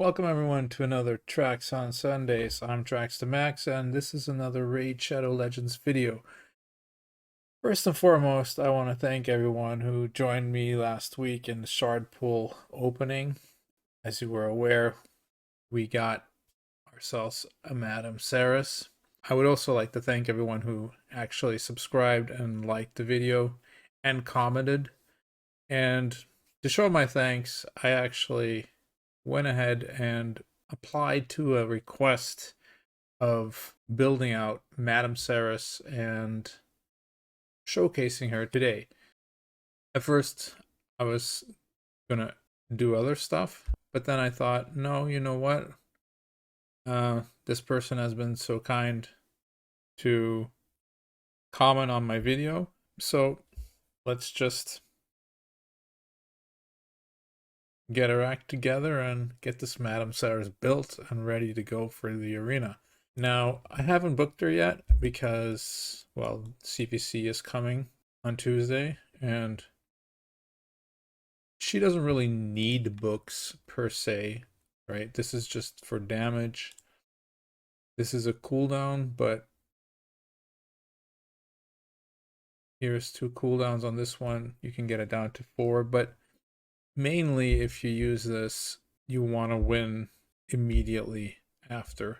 Welcome everyone to another Tracks on Sundays. I'm Tracks to Max, and this is another Raid Shadow Legends video. First and foremost, I want to thank everyone who joined me last week in the Shard Pool opening. As you were aware, we got ourselves a Madame Serris. I would also like to thank everyone who actually subscribed and liked the video and commented. And to show my thanks, I actually went ahead and applied to a request of building out Madame Serris and showcasing her today. At first, I was gonna do other stuff, but then I thought, no, you know what? This person has been so kind to comment on my video, so let's just get our act together and get this Madame Serris built and ready to go for the arena. Now, I haven't booked her yet because, well, CPC is coming on Tuesday, and she doesn't really need books per se, right? This is just for damage. This is a cooldown, but here's 2 cooldowns on this one. You can get it down to 4, but mainly if you use this, you want to win immediately after.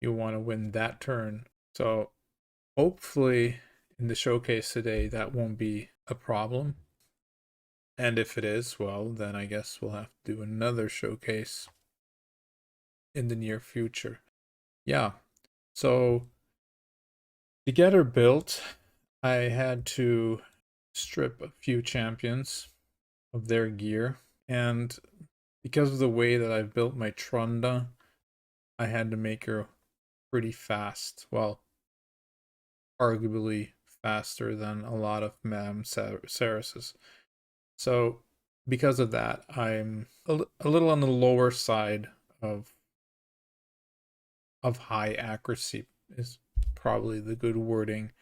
You want to win that turn. So hopefully in the showcase today, that won't be a problem. And if it is, well, then I guess we'll have to do another showcase in the near future. Yeah, so to get her built, I had to strip a few champions of their gear. And because of the way that I've built my Trunda, I had to make her pretty fast. Well, arguably faster than a lot of Madame Serris's. So because of that, I'm a little on the lower side of high accuracy is probably the good wording.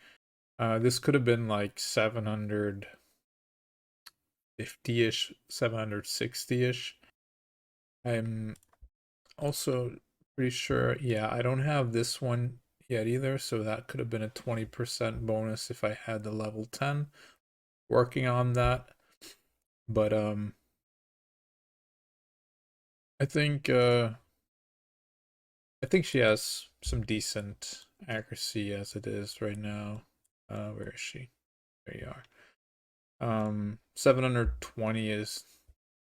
This could have been like 750-ish, 760-ish. I'm also pretty sure, yeah, I don't have this one yet either, so that could have been a 20% bonus if I had the level 10. Working on that. But I think she has some decent accuracy as it is right now. Where is she? There you are. 720 is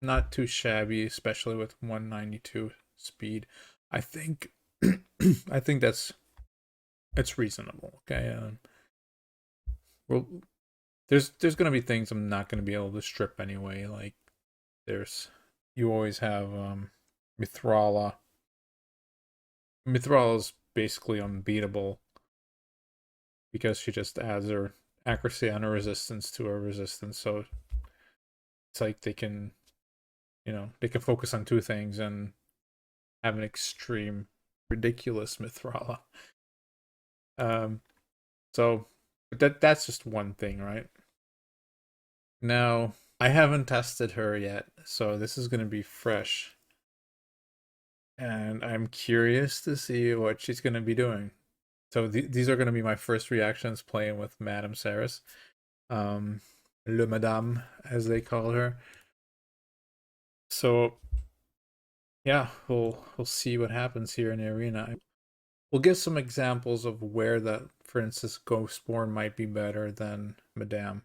not too shabby, especially with 192 speed. I think I think that's reasonable. Okay. Well, there's gonna be things I'm not gonna be able to strip anyway. Like you always have Mithrala. Mithrala is basically unbeatable because she just adds her accuracy and her resistance to her resistance. So it's like they can focus on 2 things and have an extreme, ridiculous Mithrala. So that's just one thing, right? Now, I haven't tested her yet, so this is going to be fresh. And I'm curious to see what she's going to be doing. So these are going to be my first reactions playing with Madame Serris. Le Madame, as they call her. So, yeah, we'll see what happens here in the arena. We'll give some examples of where that, for instance, Ghostborn might be better than Madame.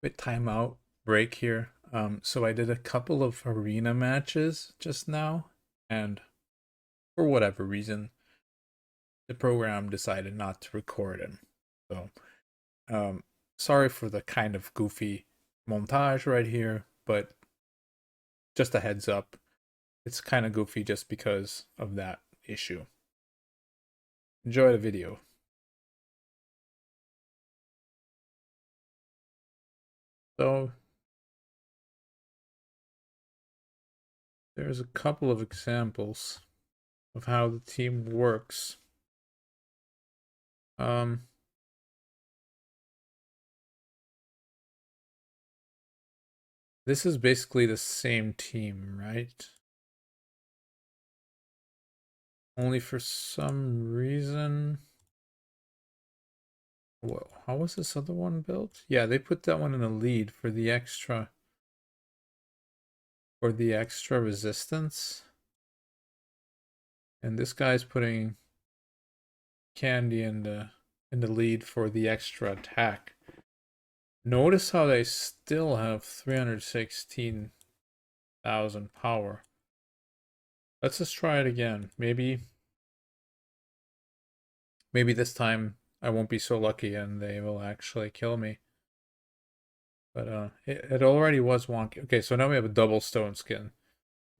Bit timeout break here. So I did a couple of arena matches just now, and for whatever reason, the program decided not to record them. So, sorry for the kind of goofy montage right here, but just a heads up, it's kind of goofy just because of that issue. Enjoy the video. So there's a couple of examples of how the team works. This is basically the same team, right? Only for some reason... Whoa, how was this other one built? Yeah, they put that one in a lead for the extra... resistance. And this guy's putting Candy in the lead for the extra attack. Notice how they still have 316,000 power. Let's just try it again. Maybe this time I won't be so lucky and they will actually kill me. But it already was wonky. Okay, so now we have a double stone skin.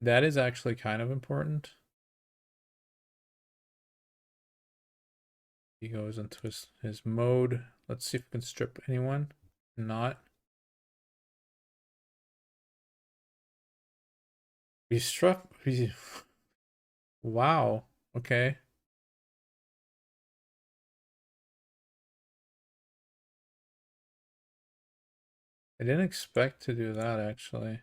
That is actually kind of important. He goes into his mode. Let's see if we can strip anyone. Not. We struck. Wow. Okay. I didn't expect to do that actually.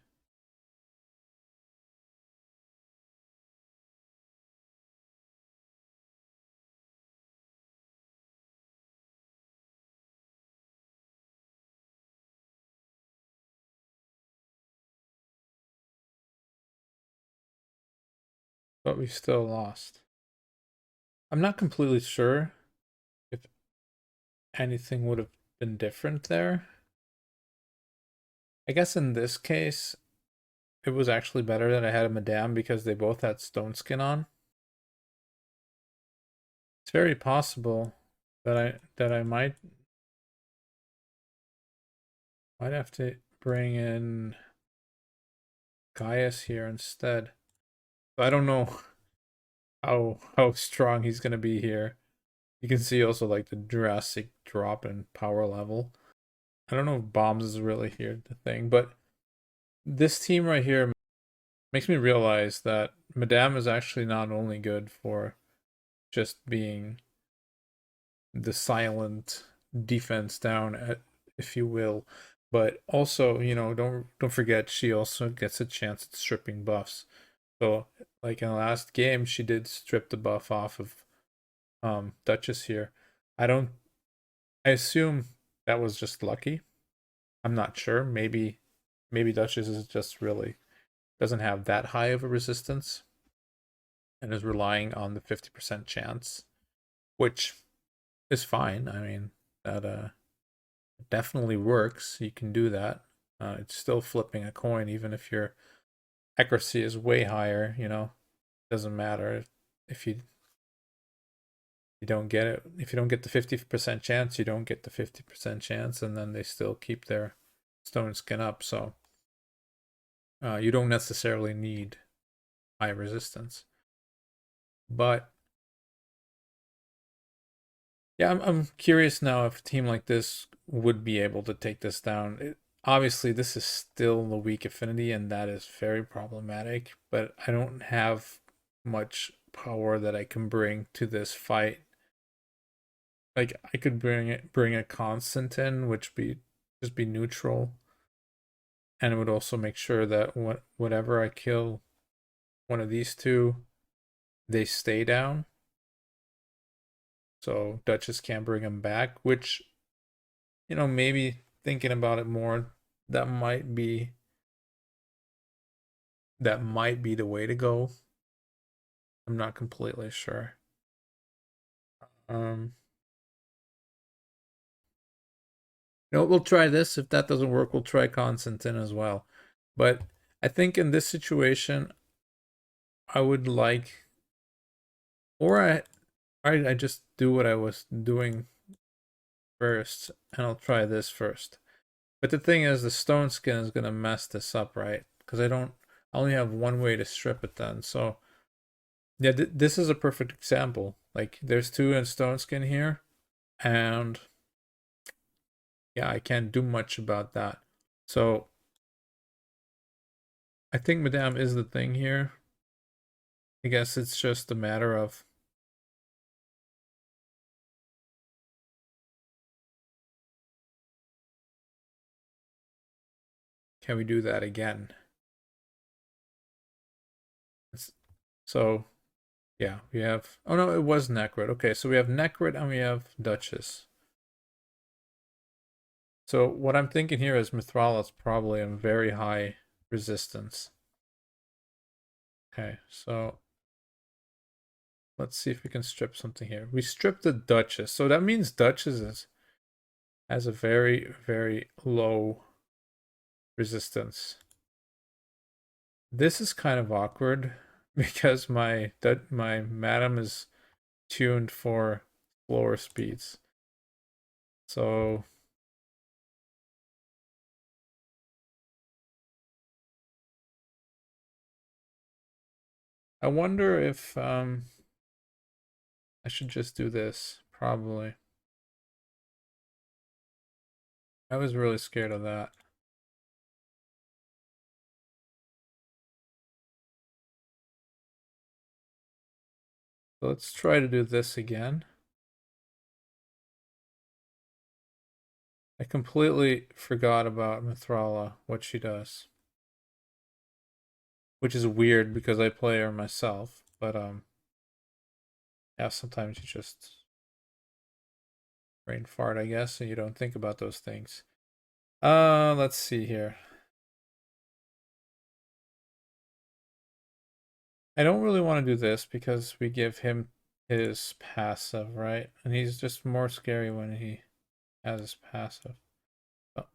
But we still lost. I'm not completely sure if anything would have been different there. I guess in this case, it was actually better that I had a Madame because they both had stone skin on. It's very possible that I might have to bring in Gaius here instead. But I don't know how strong he's gonna be here. You can see also like the drastic drop in power level. I don't know if bombs is really here the thing, but this team right here makes me realize that Madame is actually not only good for just being the silent defense down, if you will, but also, you know, don't forget she also gets a chance at stripping buffs. So like in the last game, she did strip the buff off of Duchess here. I assume that was just lucky. I'm not sure. Maybe Duchess is just really doesn't have that high of a resistance and is relying on the 50% chance, which is fine. I mean, that definitely works. You can do that. It's still flipping a coin, even if your accuracy is way higher. You know, doesn't matter if you don't get it. If you don't get the 50% chance, you don't get the 50% chance, and then they still keep their stone skin up. So you don't necessarily need high resistance. But yeah, I'm curious now if a team like this would be able to take this down. Obviously, this is still the weak affinity, and that is very problematic. But I don't have much power that I can bring to this fight. Like I could bring a constant in, which just be neutral, and it would also make sure that whatever I kill one of these two, they stay down. So Duchess can't bring them back, which, you know, maybe thinking about it more, that might be the way to go. I'm not completely sure. Um, we'll try this. If that doesn't work, we'll try Constantine as well. But I think in this situation, I would like, or I just do what I was doing first, and I'll try this first. But the thing is, the stone skin is gonna mess this up, right? Because I only have one way to strip it then. So yeah, this is a perfect example. Like there's two in stone skin here, and yeah, I can't do much about that. So I think Madame is the thing here. I guess it's just a matter of can we do that again? So, yeah, we have... Oh, no, it was Necrit. Okay, so we have Necrit and we have Duchess. So what I'm thinking here is Mithrala is probably a very high resistance. Okay, so let's see if we can strip something here. We stripped the Duchess. So that means Duchess has a very, very low resistance. This is kind of awkward because my Madame is tuned for slower speeds. So I wonder if I should just do this, probably. I was really scared of that. So let's try to do this again. I completely forgot about Mithrala, what she does. Which is weird because I play her myself, but yeah, sometimes you just brain fart, I guess, and you don't think about those things. Let's see here. I don't really want to do this because we give him his passive, right? And he's just more scary when he has his passive. Oh.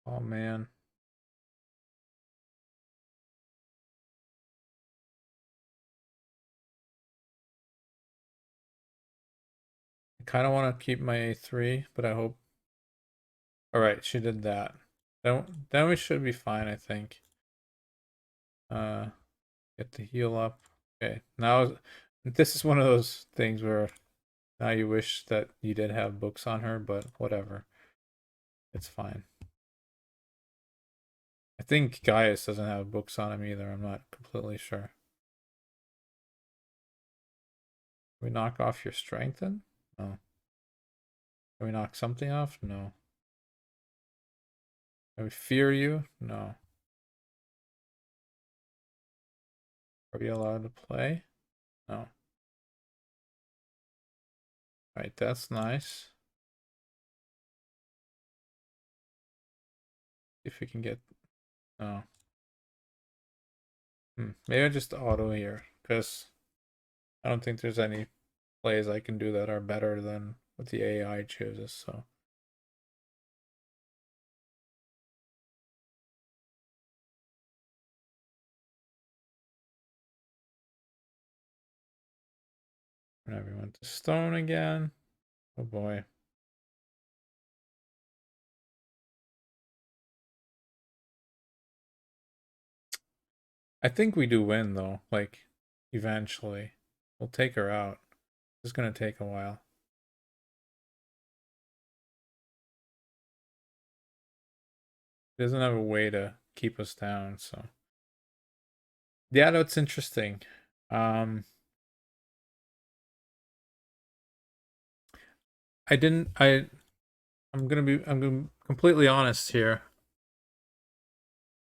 Oh man. I kind of want to keep my A3, but I hope... Alright, she did that. Then we should be fine, I think. Get the heal up. Okay, now this is one of those things where now you wish that you did have books on her, but whatever. It's fine. I think Gaius doesn't have books on him either. I'm not completely sure. Can we knock off your strength then? No. Can we knock something off? No. Can we fear you? No. Are we allowed to play? No. Right, that's nice. If we can get... No. Maybe I just auto here, because I don't think there's any plays I can do that are better than what the AI chooses, so... Whenever we went to stone again. Oh boy. I think we do win though, like eventually. We'll take her out. It's gonna take a while. He doesn't have a way to keep us down, so yeah, that's interesting. I didn't I'm gonna be completely honest here.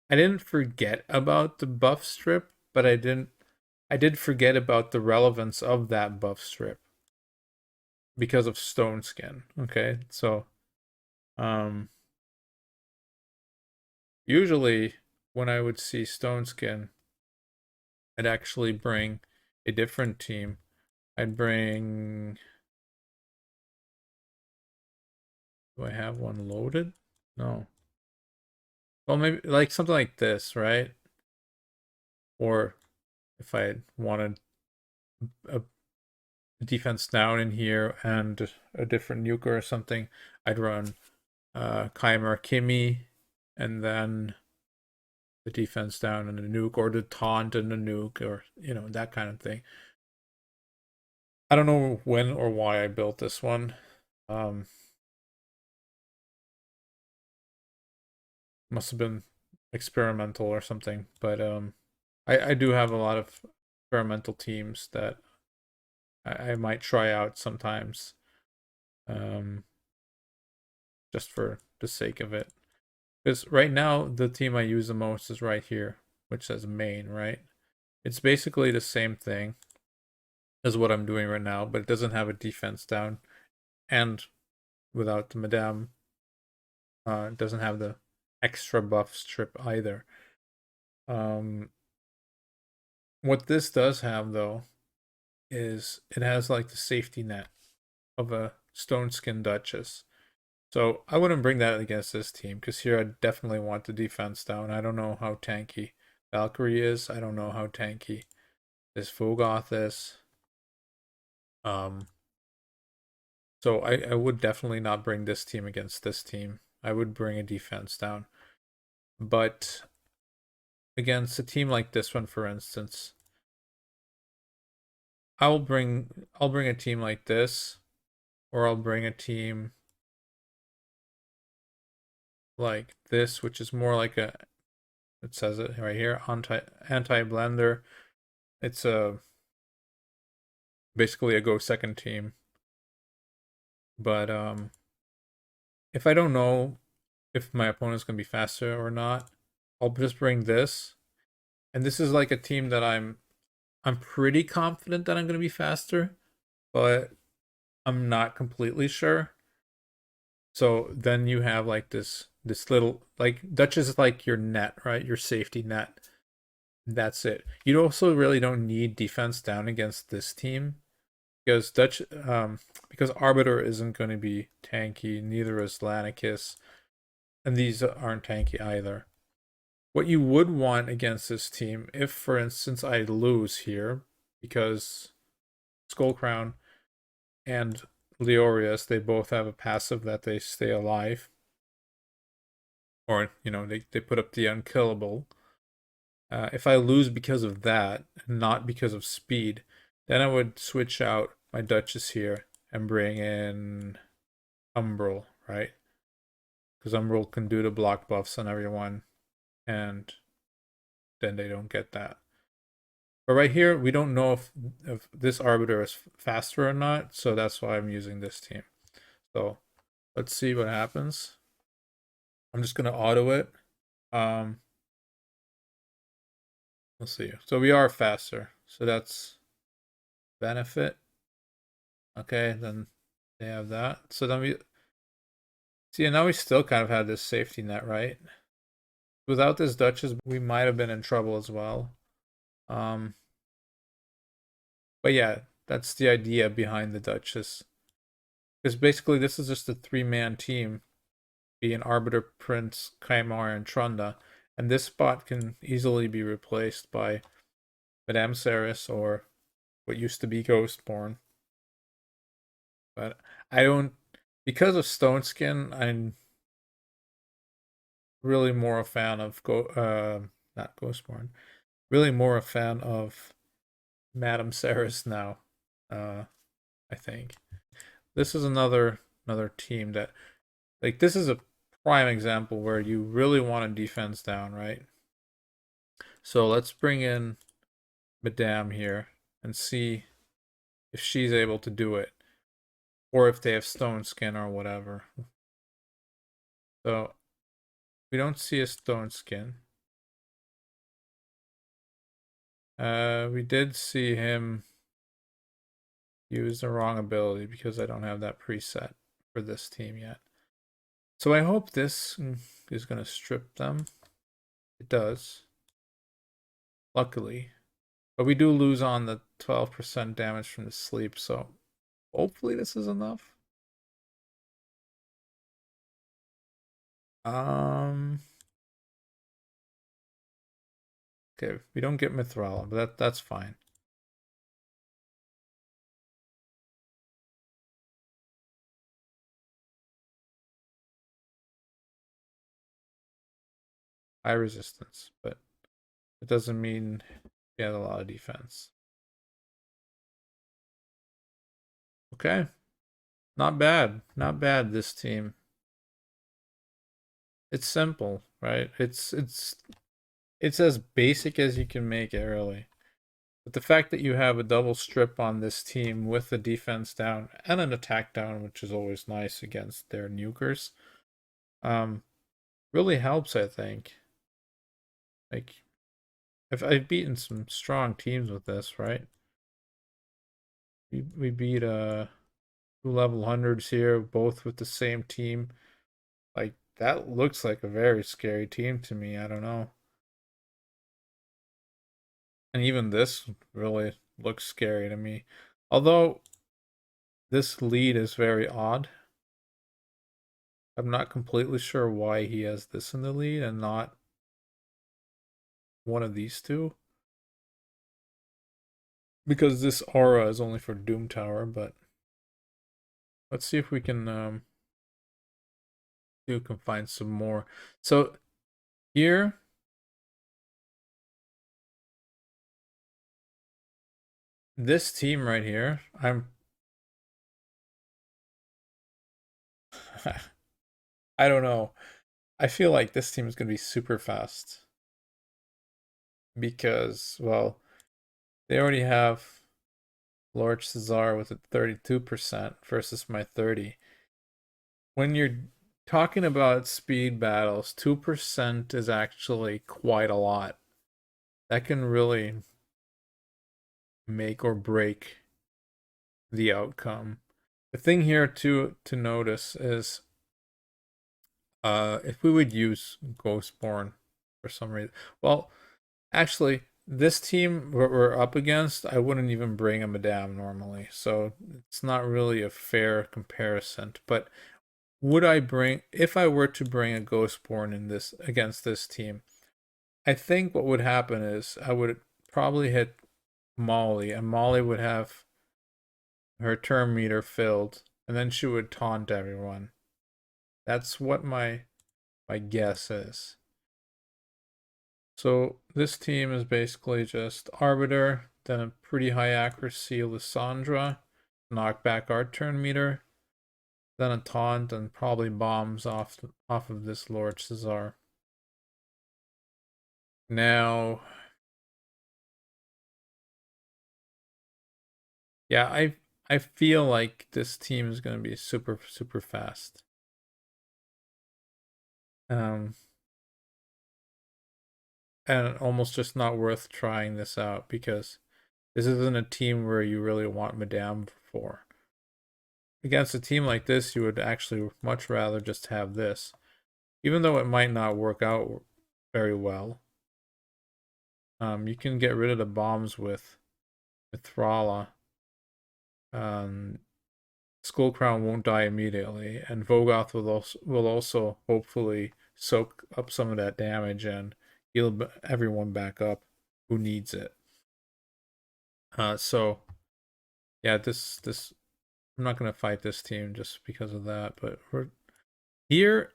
I didn't forget about the buff strip, but I did forget about the relevance of that buff strip because of stone skin. Okay, so usually when I would see stone skin, I'd actually bring a different team. I'd bring... Do I have one loaded? No. Well, maybe like something like this, right? Or if I wanted a defense down in here and a different nuke or something, I'd run Kaimer Kimi and then the defense down and the nuke, or the taunt and the nuke, or that kind of thing. I don't know when or why I built this one. Um, must have been experimental or something, but I do have a lot of experimental teams that I might try out sometimes, um, just for the sake of it. Because right now, the team I use the most is right here, which says main, right? It's basically the same thing as what I'm doing right now, but it doesn't have a defense down. And without the Madame, it doesn't have the extra buff strip either. Um, what this does have, though, is it has like the safety net of a Stone Skin Duchess. So I wouldn't bring that against this team because here I definitely want the defense down. I don't know how tanky Valkyrie is. I don't know how tanky this Fogoth is. Um, so I would definitely not bring this team against this team. I would bring a defense down. But against a team like this one, for instance, I'll bring a team like this, or I'll bring a team like this, which is more like a, it says it right here, anti blender. It's a basically a go second team. But if I don't know if my opponent's gonna be faster or not, I'll just bring this. And this is like a team that I'm pretty confident that I'm gonna be faster, but I'm not completely sure. So then you have like this little, like Dutch is like your net, right? Your safety net. That's it. You also really don't need defense down against this team because because Arbiter isn't going to be tanky, neither is Lanicus, and these aren't tanky either. What you would want against this team, if for instance I lose here, because Skullcrown and Leorius, they both have a passive that they stay alive, or they put up the unkillable. If I lose because of that, not because of speed, then I would switch out my Duchess here and bring in Umbral, right? Because Umbral can do the block buffs on everyone, and then they don't get that. But right here, we don't know if this Arbiter is faster or not, so that's why I'm using this team. So let's see what happens. I'm just going to auto it. Let's see. So we are faster, so that's benefit. Okay, then they have that. So then we see, and now we still kind of have this safety net, right? Without this Duchess, we might have been in trouble as well. Um, but yeah, that's the idea behind the Duchess. Because basically, this is just a three-man team, being Arbiter, Prince, Kaimar, and Trunda, and this spot can easily be replaced by Madame Serris or what used to be Ghostborn. But I don't, because of Stone Skin, I'm really more a fan of not Ghostborn. Really more a fan of Madame Serris now. I think this is another team that, like, this is a prime example where you really want a defense down, right? So let's bring in Madame here and see if she's able to do it, or if they have Stone Skin or whatever. So we don't see a Stone Skin. We did see him use the wrong ability because I don't have that preset for this team yet. So I hope this is going to strip them. It does. Luckily. But we do lose on the 12% damage from the sleep, so hopefully this is enough. Okay, we don't get Mithrala, but that's fine. High resistance, but it doesn't mean he had a lot of defense. Okay. Not bad. Not bad, this team. It's simple, right? It's as basic as you can make it, really. But the fact that you have a double strip on this team with the defense down and an attack down, which is always nice against their nukers, um, really helps, I think. Like, I've beaten some strong teams with this, right? We beat two level hundreds here, both with the same team. Like, that looks like a very scary team to me. I don't know. And even this really looks scary to me. Although this lead is very odd. I'm not completely sure why he has this in the lead and not one of these two. Because this aura is only for Doom Tower, but let's see if we can find some more. So here, this team right here, I don't know. I feel like this team is going to be super fast because, well, they already have Lord Cesar with a 32% versus my 30. When you're talking about speed battles, 2% is actually quite a lot. That can really make or break the outcome. The thing here to notice is if we would use Ghostborn for some reason. Well, actually, this team we're up against, I wouldn't even bring a Madame normally. So it's not really a fair comparison. But would I bring, if I were to bring a Ghostborn in this against this team, I think what would happen is I would probably hit Molly, and Molly would have her turn meter filled, and then she would taunt everyone. That's what my guess is. So this team is basically just Arbiter, then a pretty high accuracy Lysandra, knock back our turn meter, then a taunt, and probably bombs off of this Lord Cesar. Now, yeah, I feel like this team is going to be super fast. Um, and almost just not worth trying this out because this isn't a team where you really want Madame for. Against a team like this, you would actually much rather just have this. Even though it might not work out very well. You can get rid of the bombs with Thrala. Skull Crown won't die immediately, and Vogoth will also hopefully soak up some of that damage and heal everyone back up who needs it. So yeah, this I'm not gonna fight this team just because of that, but here.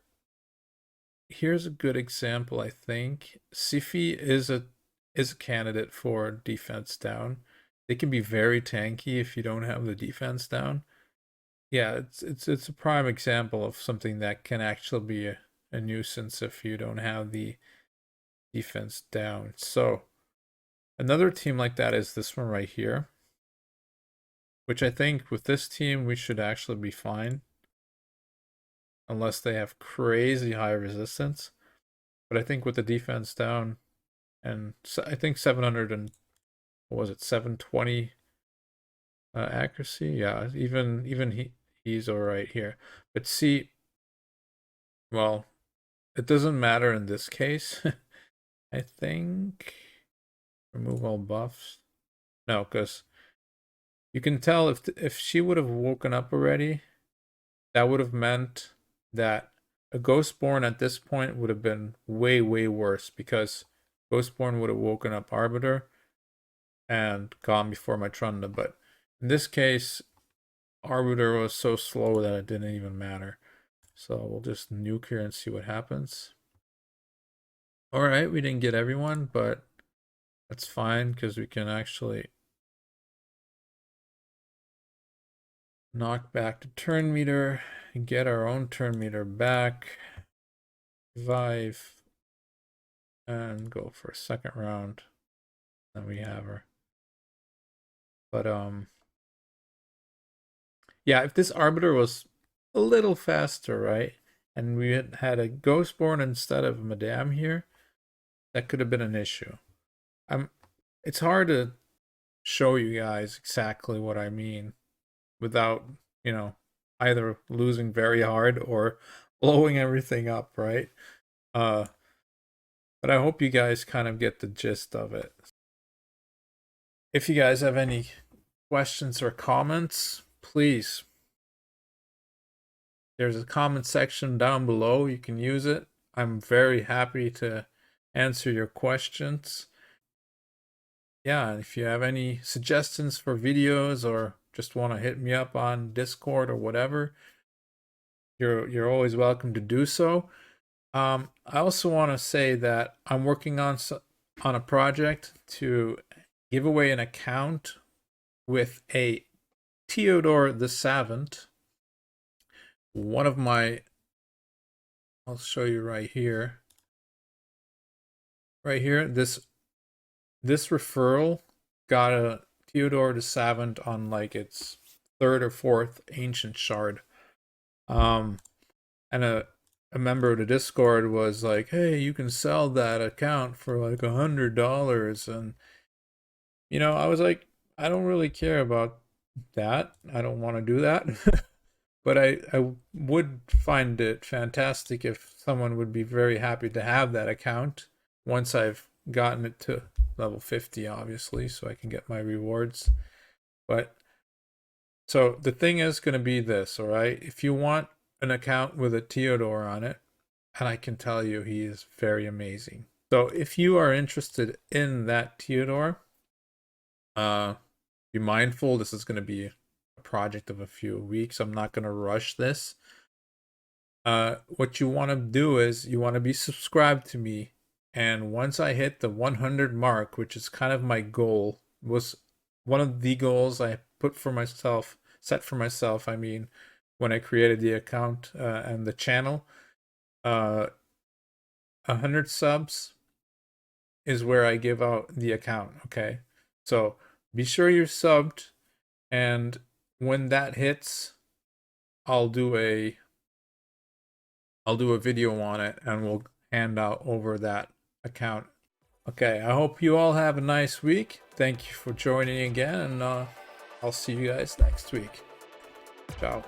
Here's a good example, I think. Sifi is a candidate for defense down. They can be very tanky if you don't have the defense down. Yeah, it's a prime example of something that can actually be a nuisance if you don't have the defense down. So another team like that is this one right here, which I think with this team we should actually be fine unless they have crazy high resistance. But I think with the defense down, and so I think 700 and what was it, 720 accuracy? Yeah, even he's all right here. But see, well, it doesn't matter in this case. I think remove all buffs. No, because you can tell if she would have woken up already, that would have meant that a Ghostborn at this point would have been way worse because Ghostborn would have woken up Arbiter and gone before my Trunda. But in this case, Arbiter was so slow that it didn't even matter. So we'll just nuke here and see what happens. Alright, we didn't get everyone, but that's fine because we can actually knock back the turn meter, get our own turn meter back, revive, and go for a second round. Then we have her. But yeah, if this arbiter was a little faster, right, and we had a Ghostborn instead of Madame here, that could have been an issue. It's hard to show you guys exactly what I mean without, you know, either losing very hard or blowing everything up, right? But I hope you guys kind of get the gist of it. If you guys have any questions or comments, please, there's a comment section down below. You can use it. I'm very happy to answer your questions. Yeah, if you have any suggestions for videos or just want to hit me up on Discord or whatever, you're always welcome to do so. I also want to say that I'm working on a project to give away an account with a Theodore the Savant. One of my, I'll show you right here. Right here, this referral got a Theodore the Savant on like its 3rd or 4th ancient shard. And a member of the Discord was like, hey, you can sell that account for like $100. And, you know, I was like, I don't really care about that. I don't want to do that. But I would find it fantastic if someone would be very happy to have that account once I've gotten it to level 50, obviously, so I can get my rewards. But so the thing is going to be this, all right? If you want an account with a Theodore on it, and I can tell you he is very amazing. So if you are interested in that Theodore, be mindful, this is going to be a project of a few weeks. I'm not going to rush this. What you want to do is you want to be subscribed to me, and once I hit the 100 mark, which is kind of my goal, was one of the goals I put for myself, set for myself, I mean, when I created the account and the channel, 100 subs is where I give out the account, okay? So be sure you're subbed, and when that hits, I'll do a video on it, and we'll hand out over that account. Okay, I hope you all have a nice week. Thank you for joining again, and I'll see you guys next week. Ciao.